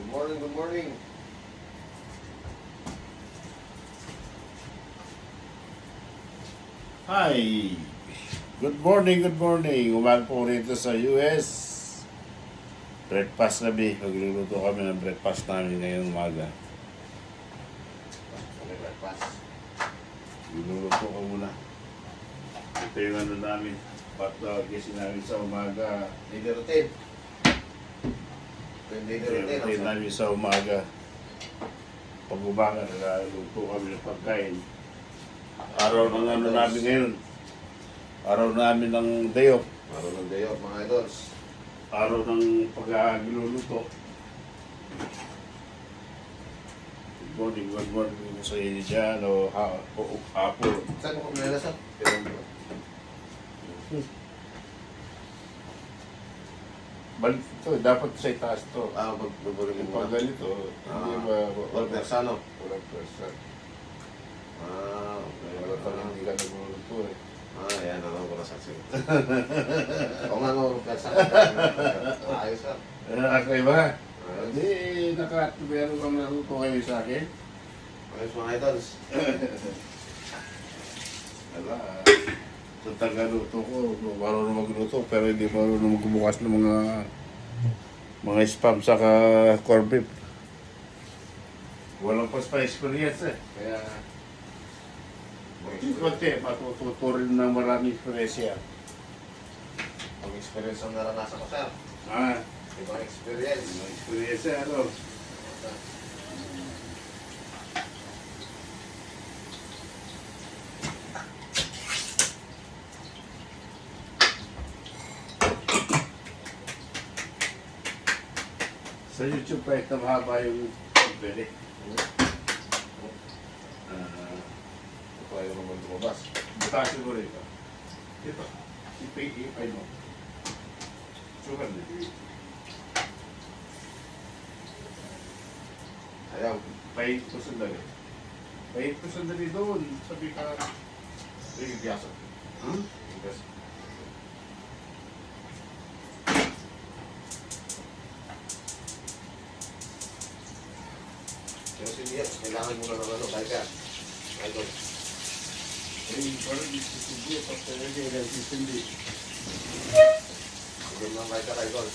Good morning, good morning. Hi! Good morning, good morning. Umaga po rito sa US. Breakfast kami. Magluluto kami ng breakfast namin ngayong umaga. Okay, breakfast. Magluluto ko muna. Ito yung ano namin. Gising namin sa umaga. Daily routine. Daily Ito yung routine. routine namin sa umaga. Pag umaga, naluluto kami ng pagkain. Araw ng ano namin ngayon. Araw namin ng day off. Araw ng day off, mga idols. Araw ng pagluluto. Good morning mo sa inyo dyan o hapon. Saan mo kumilala sa? Balik ito, dapat sa itaas to. Magbuburin mo Pag muna. ganito, hindi ba Walang persano. walang person. Okay. Wala pa rin hindi ka nagluluto eh. Yan. Alam ko na saksi. Oo nga, no. Persano. Ayos, sir. Okay ba? Ayos. Hindi, meron kang naluto kayo sa akin. Ayos, mga idols. Ala, sa tagaluto ko, marunong magluto pero hindi marunong magbukas ng mga spam saka corned beef. Walang pas pa experience eh. Kaya konti, matututo rin ng maraming experience yan. Experience ang naranasan ko, sir. Ah, Ibang experience. mga experience eh, ano. Sa YouTube kahit na mahaba yung pwede. Ito ayaw naman lumabas. Butasin mo rin ito. Ito. Ipay mo. Sugar na. Ayaw. Pahit ko sandali. Pahit ko sandali doon. Sabi ka. Sige, piyaso. Hmm? Yes. Pero sige, kailangan mo na ng ano, kaya idol. Eh, parang isisindi. Pagka hindi, isisindi. Sige lang kaya idol.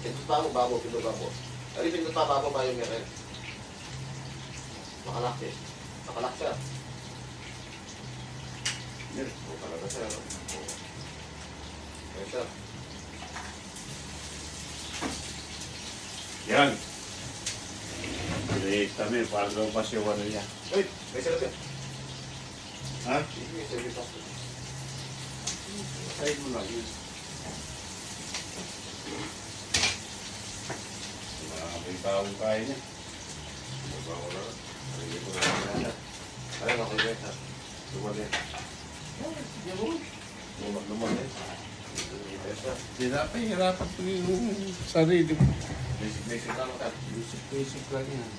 Pindot pa mo, babo, pindot babo. Ari, pindot pa, babo ba yung meron? Nakalak eh. Nakalak siya. Yes. Oo, talaga siya. Oo. Ayan siya. Yan. Pinahit kami para lumabas yung ano niya. Uy, may sarap yan. Ha? May sarap yan. Side mo lang yun. May tawang kaya niya. Bago na. Hindi ko na yan. Ayan, okay, guys. Ha? Lumad yan. Lumad yan. Ayan siya. Hindi dapat hirapan po yung sarili mo. Basic lang ka. Basic lang yan.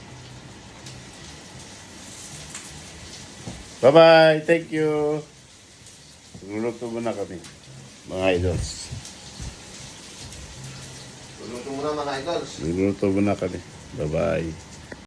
Bye-bye! Thank you! Luluto muna kami, mga idols. Luluto mo na mga idols. Luluto muna kami. Bye-bye!